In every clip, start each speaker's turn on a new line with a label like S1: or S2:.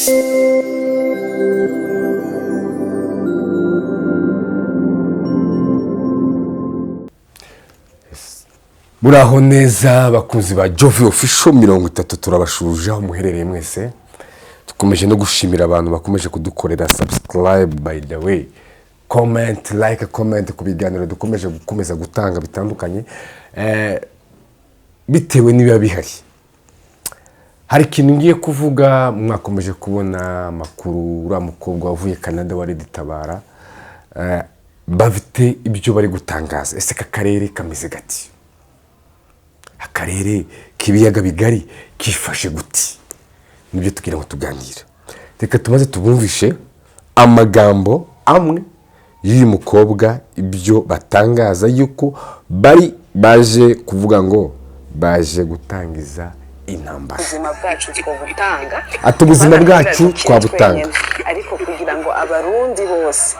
S1: Muraho neza bakunzi ba Jovi Official 30 turabashuje aho muherereye mwese. Tukomeje no gushimira abantu bakomeje kudukorera subscribe, by the way, comment, like, comment ku biganiro dukomeje gutanga bitandukanye bitewe nibiba bihari. Hari ikintu ngiye kuvuga, mwakomeje kubona makuru ura mukobwa wavuye Canada wa Red Tabara bafite ibyo bari gutangaza. Ese kakarere kameze gati? Akarere kibiyaga bigari kifashe guti? Nibyo tugira ngo tuganira. Reka tumaze tubumvishe amagambo amwe y'uyu mukobwa, ibyo batangaza yuko baje kuvuga ngo baje gutangiza intambara.
S2: Ubuzima bwacu twobutanga,
S1: ubuzima bwacu twabutanga,
S2: ariko kugira ngo abarundi bose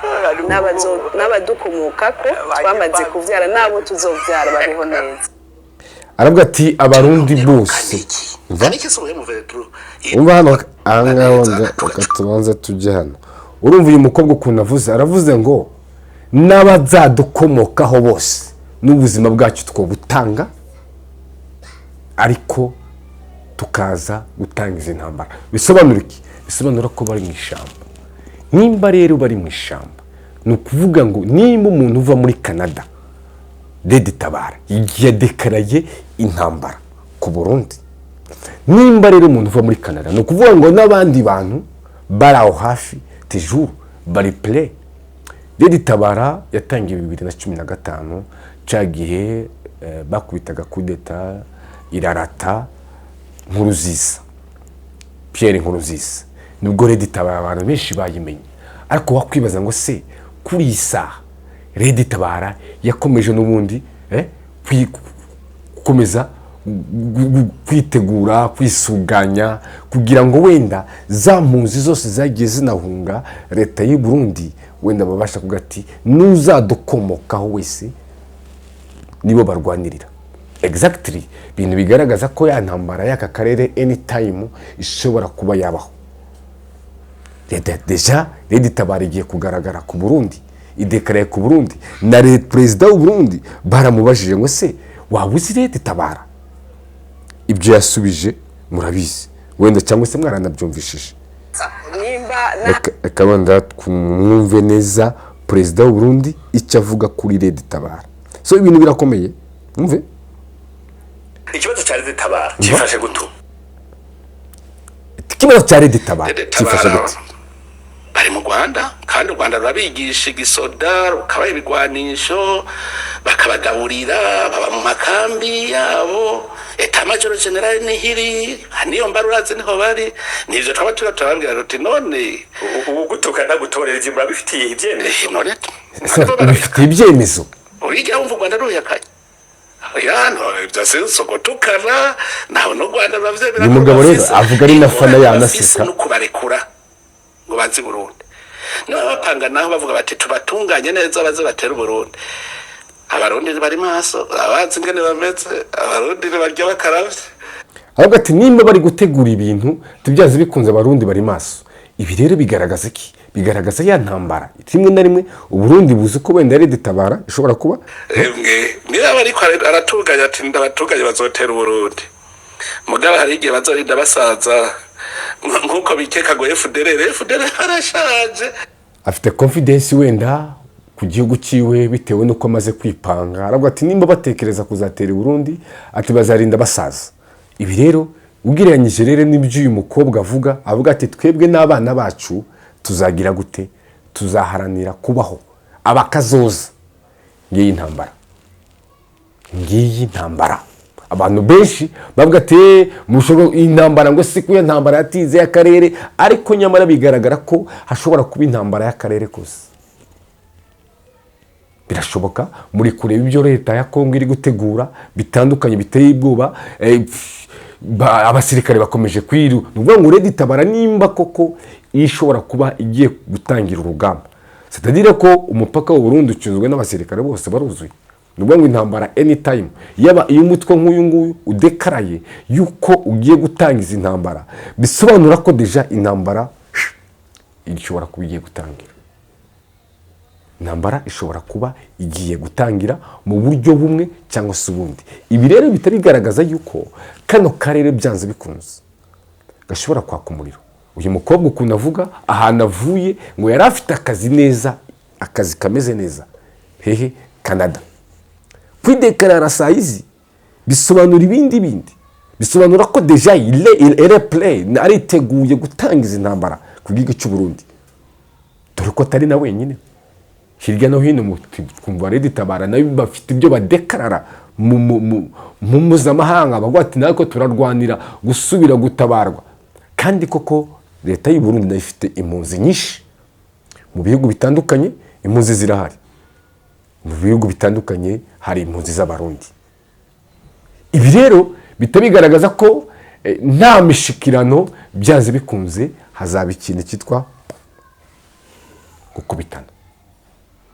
S2: n'abadukomoka ko twamaze kuvyara nabo tuzovyara babeho neza.
S1: Aravuga ati abarundi bose. Umva hano ahangaho tubanze tujye hano. Urumva uyu mukobwa ukuntu avuze, aravuze ngo n'abazadukomokaho bose n'ubuzima bwacu twobutanga, ariko tukaza gutangiza intambara. Bisobanura iki? Bisobanura ko bari mu ishamba. Nimba rero bari mu ishamba, ni ukuvuga ngo nimba umuntu uva muri Canada, Red Tabara yadekaraye intambara ku Burundi. Nimba rero umuntu uva muri Canada, ni ukuvuga ngo n'abandi bantu bari aho hafi toujours bari play. Red Tabara yatangiye 2015 cagihe bakubitaga kudeta irarata Nkurunziza, Pierre Nkurunziza. Nubwo Red Tabara abantu benshi bayimenye, ariko wakwibaza ngo se kuri isaha Red Tabara yakomeje n'ubundi gukomeza kwitegura, kwisuganya kugira ngo wenda za mpunzi zose zagiye zinahunga leta y'u Burundi wenda babasha kugati n'uzadukomokaho wese nibo barwanirira. Exactly, bintu bigaragaza ko ya ntambara y'aka karere anytime ishobora kuba yabaho. Deja Red Tabara igiye kugaragara ku Burundi, idekaraye ku Burundi, na Perezida w'u Burundi baramubajije ngo se wabuze Red Tabara? Ibyo yasubije murabizi wenda cyangwa se mwaranabyumvishije. Akabanda kumwumve neza Perezida w'u Burundi icyo avuga kuri Red Tabara. So ibintu birakomeye, umve.
S3: Ikibazo cya Red Tabara kifashe gutu.
S1: Ikibazo cya Red Tabara kifashe gutu.
S3: Bari mu Rwanda kandi u Rwanda rurabigisha igisoda, rukabaye ibigwanisho, bakabagaburira, baba mu makambi yabo. Major General Nihiri haniyo mbaruraze niho bari, nivyo twaba turababwira ruti none ugutukana gutorera ivyimura bifitiye ibyemezo. None
S1: bifitiye ibyemezo.
S3: Urigira wumva u Rwanda ruyakaye. Yano byase gutukana naho no Rwanda bavyemera.
S1: Uyu mugabo rero avuga ari nafana yanaseka
S3: no kubarekura ngo banzi Burundi. No bapanga naho bavuga bati tubatunganye neza baze batera Burundi. Abarundi bari maso, abazi ngene bameze, abarundi barya bakaravye.
S1: Ahubwo ati nimba bari gutegura ibintu tubyaze bikunze abarundi bari maso. Ibi rero bigaragaza iki? Bigaragaza ya ntambara rimwe na rimwe Uburundi buzi ko wenda Red Tabara ishobora kuba
S3: niba bari aratunganya ati ndabatunganye bazotera Uburundi. Mugabo hari igihe bazorinda basaza nkuko bikeka ngo FDR arashaje.
S1: Afite confidence wenda ku gihugu ciwe bitewe nuko amaze kwipanga. Aravuga ati nimba batekereza kuzatera Burundi ati bazarinda basaza. Ibi rero ubwiranyije rero n'ibyo uyu mukobwa avuga ati twebwe n'abana bacu tuzagira gute, tuzaharanira kubaho abakazoza. Ngiyi intambara abantu benshi bavuga ati mushobo intambara ngo si kuya ntambara yatize y'akarere, ariko nyamara bigaragara ko hashobora kuba intambara y'akarere kose. Birashoboka muri kureba ibyo leta ya Kongo iri gutegura bitandukanye biteye ubwoba. Abasirikare bakomeje kwiru nuvuga ngo Red Tabara nimba koko ishobora kuba igiye gutangira urugamba. C'est-à-dire ko umupaka w'u Burundi ucunzwe n'abasirikare bose baruzuye. nuvuga ngo intambara anytime yaba iyo umutwe nk'uyu nguyu udekaraye yuko ugiye gutangiza intambara bisobanura ko deja intambara ishobora kuba igiye gutangira. Intambara ishobora kuba igiye gutangira mu buryo bumwe cyangwa se ubundi. Ibi rero bitarigaragaza yuko kano karere byanze bikunze gashobora kwaka umuriro. Uyu mukobwa ukuntu avuga ahantu avuye ngo yari afite akazi neza, akazi kameze neza, hehe Canada. Kwidekarara saa izi bisobanura ibindi bisobanura ko deja il play ariteguye gutangiza intambara ku gihugu cy'u Burundi, dore ko atari na wenyine. Hirya no hino kumva Red Tabara nayo bafite ibyo badekarara mu mpuzamahanga bavuga ati nako turarwanira gusubira gutabarwa. Kandi koko leta y'u Burundi nayo ifite impunzi nyinshi mu bihugu bitandukanye. Impunzi zirahari mu bihugu bitandukanye, hari impunzi z'abarundi. Ibi rero bitabigaragaza ko nta mishikirano byanze bikunze hazaba ikintu cyitwa gukubitana.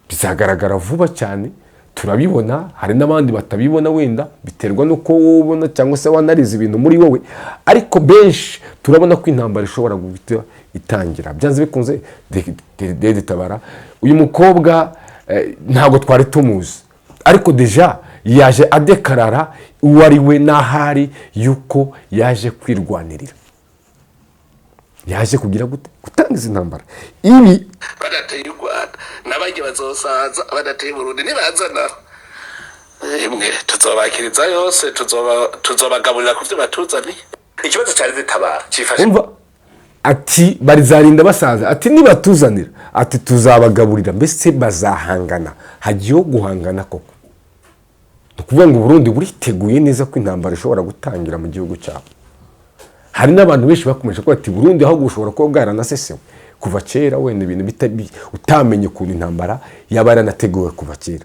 S1: Bizagaragara vuba cyane, turabibona. Hari n'abandi batabibona, wenda biterwa nuko wowe ubona cyangwa se wanarize ibintu muri wowe, ariko benshi turabona ko intambara ishobora guhita itangira byanze bikunze. Red Tabara uyu mukobwa ntago twari tumuzi, ariko deja yaje adekarara uwo ari we n'ahari yuko yaje kwirwanirira, yaje kugira gutangiza intambara. Ibi
S3: badateye u Rwanda n'abajye bazosaza, badateye Burundi nibazana imwe tuzobakiriza yose, tuzobagaburira ku byo batuzaniye. Ikibazo cyari Tabara cyifashe
S1: ati barizarinda basaza, ati nibatuzanira, ati tuzabagaburira. Mbese bazahangana, hagiyeho guhangana koko. Ukuvuga ngo Burundi buriteguye neza ko intambara ishobora gutangira mu gihugu cyabo. Hari n'abantu benshi bakomeje ko ati Burundi aho gushobora kuba bwaranasesewe kuva kera, wenda ibintu utamenye ukuntu intambara yaba yaranateguwe kuva kera.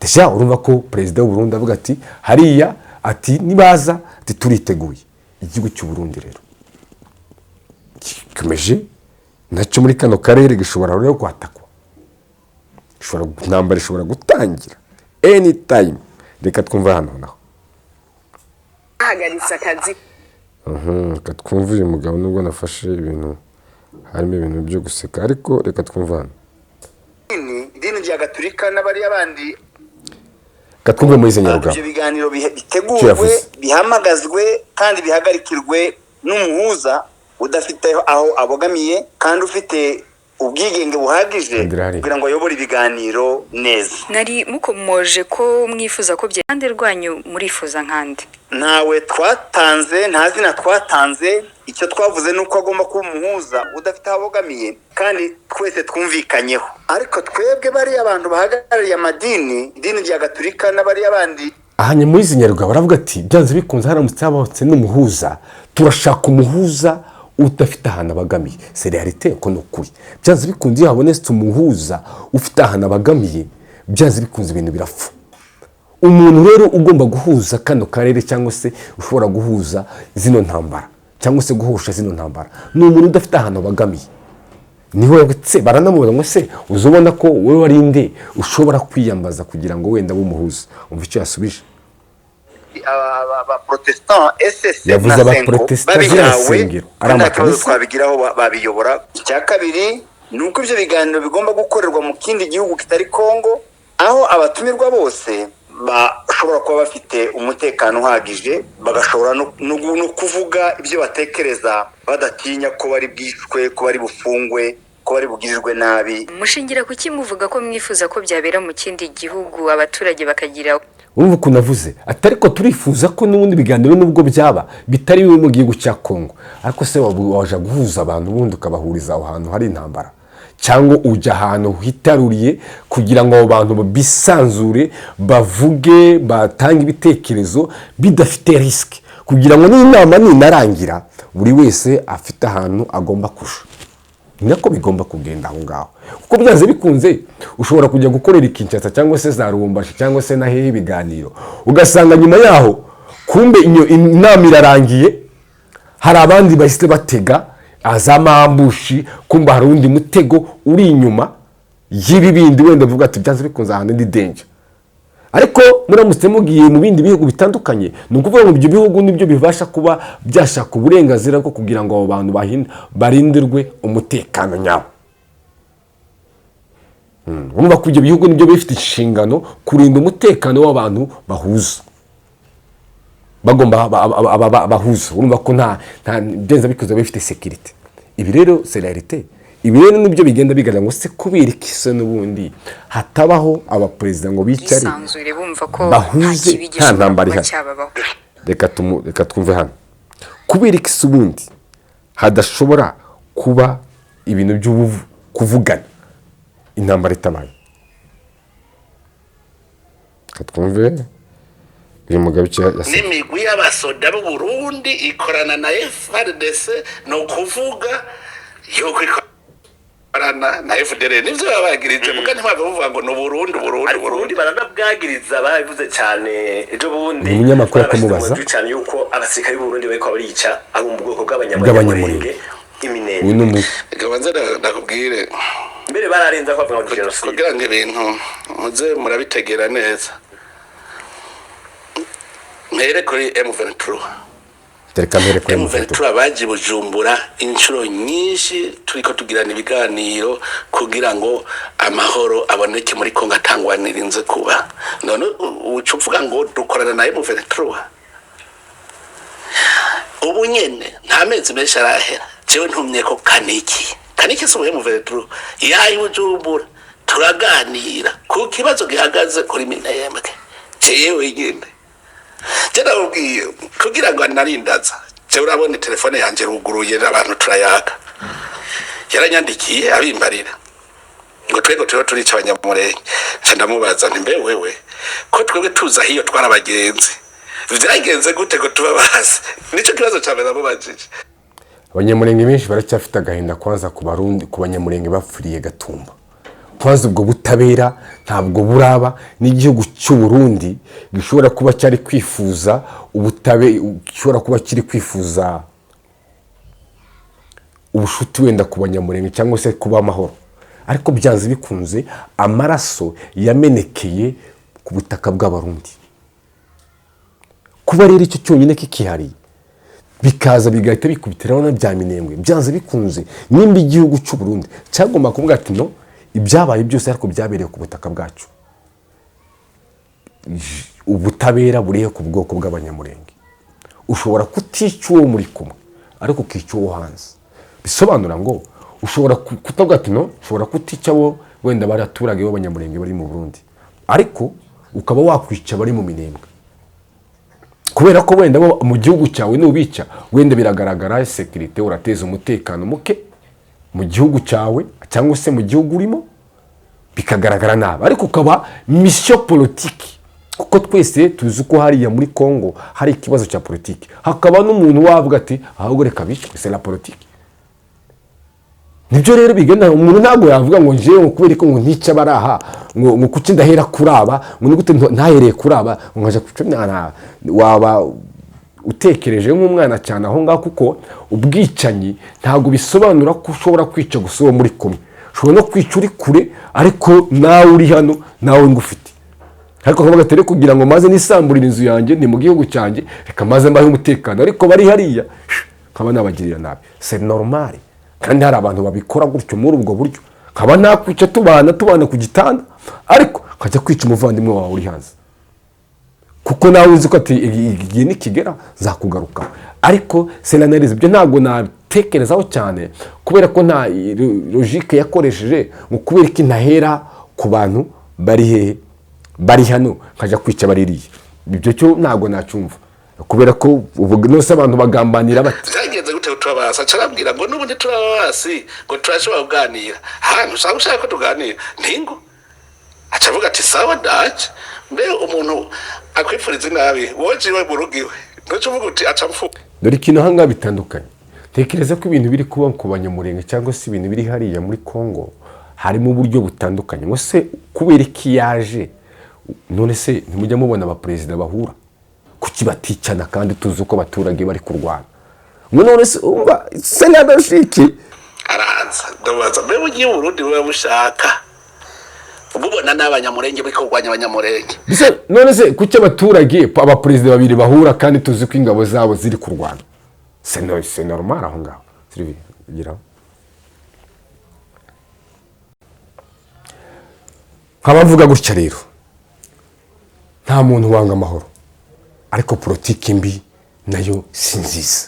S1: Deja urumva ko perezida w'u Burundi avuga ati hariya, ati nibaza, ati turiteguye. Igihugu cy'u Burundi rero kikomeje nacyo muri kano karere gishobora rero kwatakwa, intambara ishobora gutangira anytime. Reka twumva hano naho
S2: ahagaritse akazi.
S1: Reka twumve uyu mugabo nubwo nafashe ibintu harimo ibintu byo guseka, ariko reka twumva hano.
S4: Idini rya Gatolika n'abari abandi
S1: katwumve muri Nyarugabo.
S4: Ibyo biganiro bitegurwe, bihamagazwe kandi bihagarikirwe n'umuhuza udafite aho abogamiye kandi ufite ubwigenge buhagije kugira ngo ayobore ibiganiro neza.
S5: Nari mukomoje ko mwifuza ko byande rwanyu murifuza nkande.
S4: Ntawe twatanze, nta zina twatanze. Icyo twavuze nuko agomba kuba umuhuza udafite abogamiye kandi twese twumvikanyeho. Ariko twebwe bari abantu bahagarariye amadini, idini rya Gatolika n'abari abandi.
S1: Ahanye muri Nyarugabo baravuga ati byanze bikunze haramutse habotse n'umuhuza, turashaka umuhuza udafite ahantu abagamiye. C'est réalité ko nukuri. Byanze bikunze habonetse umuhuza ufite ahantu abagamiye, byanze bikunze ibintu birafu. Umuntu rero ugomba guhuza kano karere cyangwa se ushobora guhuza zino ntambara cyangwa se guhosha zino ntambara ni umuntu udafite ahantu abagamiye. Niho yagutse baranamubona ngo se uzobona ko wowe warinde ushobora kwiyambaza kugira ngo wenda bumuhuza. Umva icyo yasubije.
S4: Aba protestant SS
S1: yavuze aba protestant y'urusengero ari amakanisa
S4: twabigiraho babiyobora. Icya kabiri nuko ibyo biganiro bigomba gukorerwa mu kindi gihugu kitari Kongo, aho abatumirwa bose bashobora kuba bafite umutekano uhagije, bagashobora no kuvuga ibyo batekereza badatinya ko bari bwishwe, ko bari bufungwe, ko bari bugirirwe nabi.
S5: Mushingira kuki muvuga ko mwifuza ko byabera mu kindi gihugu abaturage bakagira?
S1: Urumva ukuntu avuze atari ko turifuza ko n'ubundi biganiro nubwo byaba bitari mu gihugu cya Kongo, ariko se waje guhuza abantu bundi ukabahuriza aho hantu hari intambara, cyangwa ujya ahantu hitaruriye kugira ngo abo bantu bisanzure bavuge batanga ibitekerezo bidafite risk, kugira ngo n'inama ninarangira buri wese afite ahantu agomba kusha. Nako bigomba kugenda aho ngaho, kuko byanze bikunze ushobora kujya gukorera Kinshasa cyangwa se za Lubumbashi cyangwa se na hehe ibiganiro, ugasanga nyuma yaho kumbe inama irarangiye, hari abandi bahise batega azamambushi, kumba hari undi mutego uri inyuma y'ibi bindi wenda vuga ati byanze bikunze ahantu ndi danger. ariko muramutse mugiye mu bindi bihugu bitandukanye ni ukuvuga ngo ibyo bihugu nibyo bibasha kuba byashaka uburenganzira bwo kugira ngo abo bantu barindirwe umutekano nyawo. Urumva ko ibyo bihugu nibyo bifite inshingano kurinda umutekano w'abantu bahuza bagomba bahuza. Urumva ko nta byenza bikoze bifite security. Ibi rero c'est la réalité. Ibi rero nibyo bigenda bigaragara ngo se kubera ikise n'ubundi hatabaho abaperezida ngo bicare bahuze nta ntambara ihari. Reka twumve hano kubera ikise ubundi hadashobora kuba ibintu by'ubuvu kuvugana intambara itabaye. Katwumve uyu mugabo
S3: n'imigwi y'abasoda b'u Burundi ikorana na FARDC no kuvuga yuko na FDL nivyo babagirije muga ntibava buvuga ngo no Burundi baranabwagiriza babivuze cyane ejo bundi
S1: umunyamakuru akamubaza
S3: cyane yuko abasirikare b'u Burundi bariko barica ari mu bwoko bw'abanyamurenge iminene gabanza ndakubwire mbere bararenza ko bavuga genocide kugira ngo ibintu muze murabitegera neza. Mere kuri M23 M23 baje Bujumbura inshuro nyinshi turiko tugirana ibiganiro kugira ngo amahoro aboneke muri Kongo atangwanirinze kuba none ucuvuga ngo dukorana na M23 ubu nyene nta mezi menshi arahera jewe ntumye ko kaniki so M23 yayi Bujumbura turaganira ku kibazo gihagaze kuri Minembwe jewe nyene jana ubwiye kugira ngo narindaza je urabone telefone yanje ruguruye abantu turayaga yaranyandikiye abimbarira ngo twego turica abanyamurenge ndamubaza nti mbe wewe ko twebwe tuza hiyo twarabagenzi vyagenze gute ko tubabazi nico kibazo cyane namubajije.
S1: Abanyamurenge benshi baracyafite agahinda kwanza ku Barundi ku banyamurenge bapfiriye Gatumba kwanza ubwo butabera ntabwo buraba n'igihugu cy'u Burundi gishobora kuba cyari kwifuza gishobora kuba kiri kwifuza ubushuti wenda ku banyamurenge cyangwa se kuba amahoro, ariko byanze bikunze amaraso yamenekeye ku butaka bw'Abarundi. Kuba rero icyo cyonyine kikihari bikaza bigahita bikubitiraho na bya Minembwe byanze bikunze nimba igihugu cy'u Burundi cyagomba kuvuga ati no ibyabaye byose ariko byabereye ku butaka bwacu, ubutabera buriye ku bwoko bw'abanyamurenge. Ushobora kutica uwo muri kumwe ariko ukica uwo hanze, bisobanura ngo ushobora kutavuga ati no ushobora kutica wo wenda bari aturage b'abanyamurenge bari mu Burundi ariko ukaba wakwica bari mu Minembwe kubera ko wenda mu gihugu cyawe nubica wenda biragaragara security urateza umutekano muke mu gihugu cyawe cyangwa se mu gihugu urimo bikagaragara nabi, ariko ukaba mission politique kuko twese tuzi ko hariya muri Kongo hari ikibazo cya politique, hakaba n'umuntu wavuga ati ahubwo reka bice c'est la politique. Nibyo rero bigenda umuntu ntabwo yavuga ngo njewe kubera ko ngo ntica baraha ngo kuki ndahera kuraba ngo nigute ntahereye kuraba ngaje kucumya waba utekereje nk'umwana cyane aho ngaho kuko ubwicanyi ntabwo bisobanura ko ushobora kwica gusa muri kumwe, ushobora no kwica uri kure ariko nawe uri hano nawe ngufite, ariko kavuga tere kugira ngo maze nisamburira inzu yanjye ni mu gihugu cyanjye reka maze mbahe umutekano ariko bari hariya kaba nabagirira nabi, c'est normal. Kandi hari abantu babikora gutyo muri ubwo buryo kaba nakwica tubana ku gitanda ariko kajya kwica umuvandimwe wawe uri hanze kuko nawe uzi ko ati igihe nikigera zakugaruka, ariko senanalize byo ntabwo natekerezaho cyane kubera ko nta logique yakoresheje ngo kubera ko intahera ku bantu bari hano kajya kwica baririye, ibyo cyo ntabwo nacumva kubera ko ubu nose abantu bagambanira bati
S3: zagenze gute tubabasa carabwira ngo nubundi turabasi ngo turashobora kuganira hano ushaka ko tuganira ntingo acavuga ati sawa ndaje mbe umuntu akwifuriza nabi woje we burugiwe ntuce uvuga uti acamfu
S1: dore ikintu hanga bitandukanye. Tekereza ko ibintu biri kuba ku banyamurenge cyangwa se ibintu biri hariya muri Kongo harimo uburyo butandukanye, ngo se kubera iki yaje none se ntimujya mubona abaperezida bahura kuki baticana kandi tuzi uko abaturage bari kurwana ngo none se umva senadashiki
S3: araza ndabaza mbe ugiye Burundi we bushaka ububona n'abanyamurenge bari kurwanya abanyamurenge.
S1: None se kuki abaturage abaperezida babiri bahura kandi tuzi ko ingabo zabo ziri kurwana? C'est normal aho ngaho. Sylvie gira nkabavuga gutya rero, nta muntu wanga amahoro, ariko politiki mbi nayo si nziza,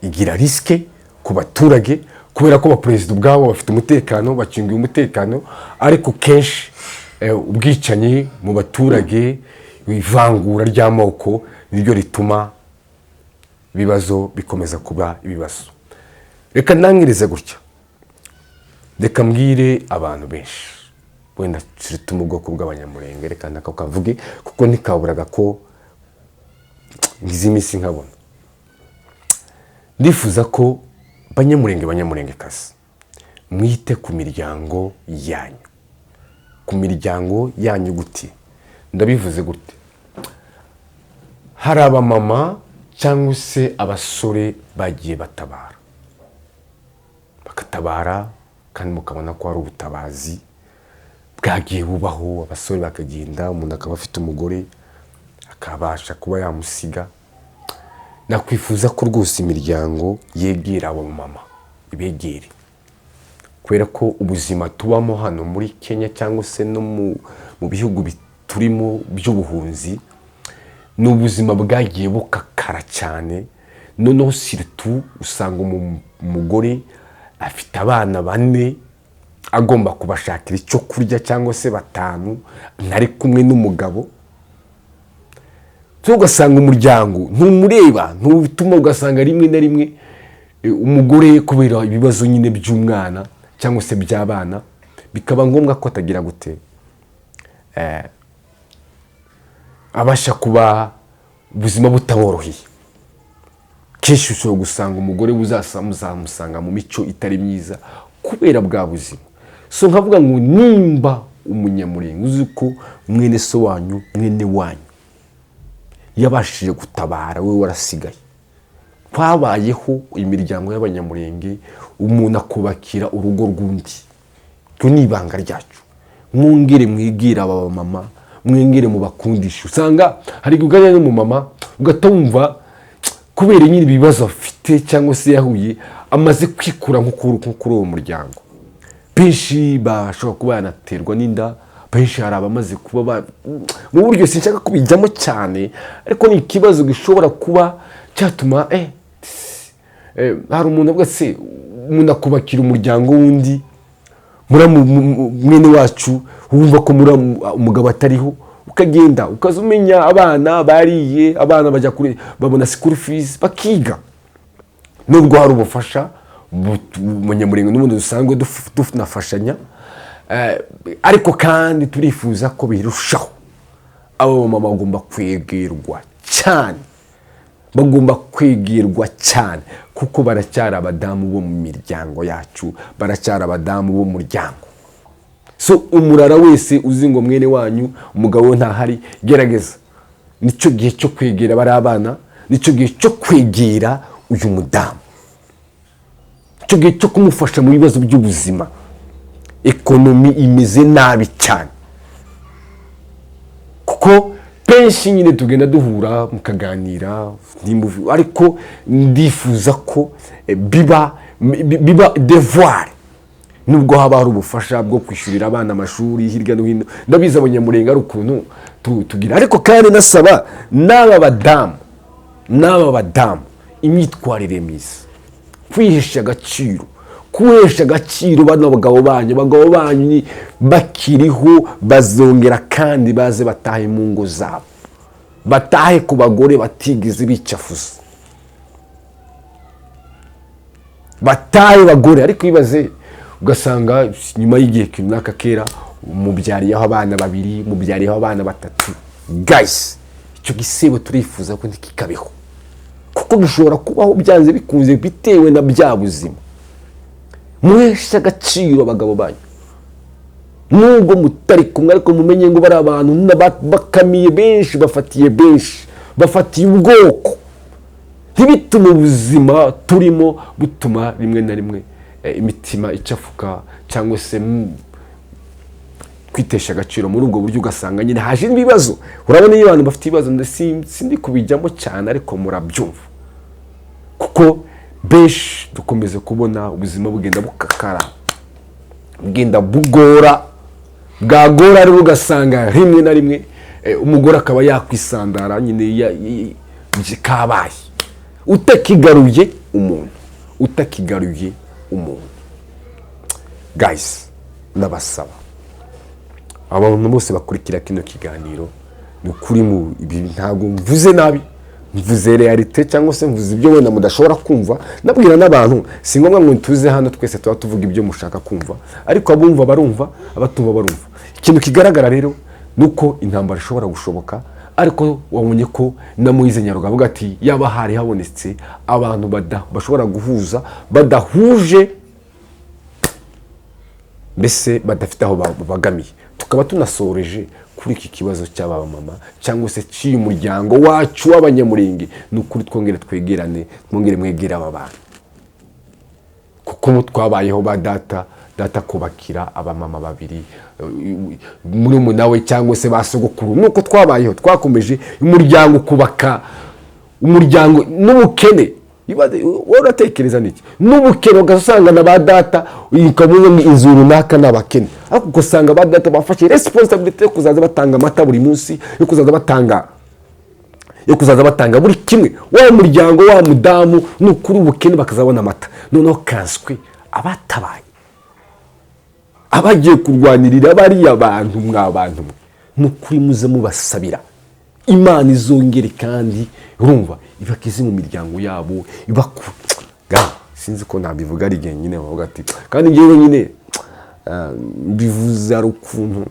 S1: igira risike ku baturage kubera ko abaperezida ubwabo bafite umutekano, bakingiye umutekano, ariko kenshi ubwicanyi mu baturage, ivangura ry'amoko niryo rituma ibibazo bikomeza kuba ibibazo. Reka nangirize gutya, reka mbwire abantu benshi wenda turi ubwoko bw'abanyamurenge, reka nako kavuge kuko ntikaburaga ko ngize iminsi nkabona. Ndifuza ko banyamurenge kazi mwite ku miryango yanyu, ku miryango yanyu gute? Ndabivuze gute? Hari abamama cyangwa se abasore bagiye bakatabara kandi mukabona ko hari ubutabazi bwagiye bubaho, abasore bakagenda, umuntu akaba afite umugore akabasha kuba yamusiga. Nakwifuza ko rwose imiryango yegera abo mama, ibegere, kubera ko ubuzima tubamo hano muri Kenya cyangwa se no mu bihugu turimo by'ubuhunzi ni ubuzima bwagiye bukakara cyane. Noneho surtout usanga umugore afite abana 4 agomba kubashakira icyo kurya cyangwa se 5 ntari kumwe n'umugabo. Tugasanga umuryango ntumureba, ntutuma, ugasanga rimwe na rimwe umugore kubera ibibazo nyine by'umwana cyangwa se by'abana bikaba ngombwa ko atagira gute abasha kuba ubuzima butamworoheye. Kenshi ushobora gusanga umugore uzamusanga mu mico itari myiza kubera bwa buzima. So nkavuga ngo nimba umunyamurenge uzi ko mwene so wanyu, mwene wanyu yabashije gutabara, we warasigaye, kwabayeho imiryango y'abanyamurenge, umuntu akubakira urugo rw'undi, cyo ni ibanga ryacu. Mwongere mwigira aba mama, mwengere mu bakundisha. Usanga hari guganira n'umumama ugatumva kubera nyine ibibazo afite cyangwa se yahuye amaze kwikura nko kuri uwo muryango. Benshi bashobora kuba yanaterwa n'inda, benshi hari abamaze kuba mu buryo sinshaka kubijyamo cyane, ariko ni ikibazo gishobora kuba cyatuma hari umuntu avuga se umuntu akubakira umuryango wundi, mwene wacu wumva ko umugabo atariho, ukagenda ukazumenya abana bariye, abana bajya kuri babona school fees bakiga. Nubwo hari ubufasha umunyamurenge n'ubundi dusanzwe dufashanya, ariko kandi turifuza ko birushaho. Abo mama bagomba kwegerwa cyane, bagomba kwegerwa cyane, kuko baracyari abadamu bo mu miryango yacu, baracyari abadamu bo mu muryango. So umurara wese uzi ngo mwene wanyu umugabo ntahari, gerageza nicyo gihe cyo kwegera bari abana, nicyo gihe cyo kwegera uyu mudamu, nicyo gihe cyo kumufasha mu bibazo by'ubuzima. Ekonomi imeze nabi cyane, kuko benshi nyine tugenda duhura mukaganira, ariko ndifuza ko biba devoir. Nubwo haba hari ubufasha bwo kwishyurira abana amashuri hirya no hino, ndabiza abanyamurenge ari ukuntu tugira, ariko kandi nasaba n'aba badamu imyitwarire myiza, kwihesha agaciro, kuhesha agaciro bano abagabo banyu bakiriho, bazongera kandi baze batahe mu ngo zabo, batahe ku bagore batigeze bicafuza, batahe bagore. Ariko ibaze ugasanga nyuma y'igihe kinaka kera umubyariyeho abana 2, mubyariyeho abana 3. Guys, icyo gisebo turifuza ko ntikikabeho, kuko gishobora kubaho byanze bikunze bitewe na bya buzima. Muhesha agaciro abagabo banyu, nubwo mutari kumwe, ariko mumenye ngo bari abantu bakamiye benshi, bafatiye ubwoko. Ntibitume ubuzima turimo butuma rimwe na rimwe imitima icafuka, cyangwa se kwitesha agaciro muri ubwo buryo, ugasanga nyine haje ibibazo. Urabona iyo abantu bafite ibibazo, sindi kubijyamo cyane ariko murabyumva, kuko benshi dukomeze kubona ubuzima bugenda bukakara, bugenda bugora, bwagora rero ugasanga rimwe na rimwe umugore akaba yakwisandara nyine kabaye utakigaruye umuntu. Guys, nabasaba abantu bose bakurikira kino kiganiro, ni ukuri mu ibi ntabwo mvuze nabi, mvuze realite cyangwa se mvuze ibyo wenda mudashobora kumva. Nabwira n'abantu si ngombwa ngo tuze hano twese tuba tuvuga ibyo mushaka kumva, ariko abumva barumva, abatumva barumva. Ikintu kigaragara rero nuko intambara ishobora gushoboka, ariko wabonye ko na Moise Nyaruga avuga ati yaba hari habonetse abantu bashobora guhuza badahuje, mbese badafite aho bagamiye. Tukaba tunasoreje kuri iki kibazo cy'aba mama cyangwa se cy'uyu muryango wacu w'Abanyamulenge. Ni ukuri twongere twegerane, twongere mwegera aba bantu, kuko twabayeho ba data kubakira abamama babiri muri munawe cyangwa se basogokuru. Nuko twabayeho, twakomeje umuryango, kubaka umuryango n'ubukene. Uratekereza niki n'ubukene, ugasanga na ba data ukamuze inzu runaka n'abakene, ariko ugasanga ba data bafashe responsibility yo kuzaza batanga amata buri munsi, yo kuzaza batanga buri kimwe. Wa muryango wa mudamu n'ukuri ubukene bakazabona amata. Noneho kanswe abatabaye, abagiye kurwanirira bariya bantu, mwabantu n'ukuri muze mubasabira Imana izongere kandi urumva ibakize mu miryango yabo, sinzi ko nabivuga ari igihe nyine bavuga ati, kandi ngewe nyine mbivuze ari ukuntu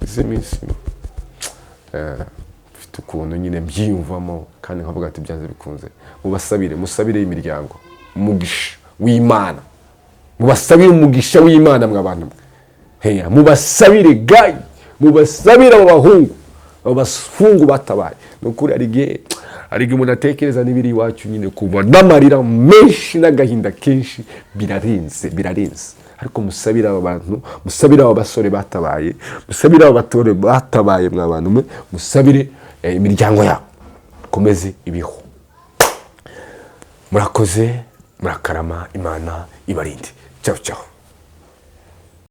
S1: izi minsi mfite ukuntu nyine mbyiyumvamo, kandi nkavuga ati byanze bikunze musabire imiryango umugisha w'Imana, mubasabire umugisha w'Imana mwabantu mwe, mubasabire gayi, mubasabire abahungu batabaye. Nukuri ari gihe umuntu atekereza n'ibiri iwacu nyine kuva n'amarira menshi n'agahinda kenshi birarenze. Ariko musabira aba bantu, musabira aba basore batabaye, musabira aba batore batabaye, mwabantu mwe, musabire imiryango yabo komeze ibiho. Murakoze, murakarama, Imana ibarinde. Ciao ciao.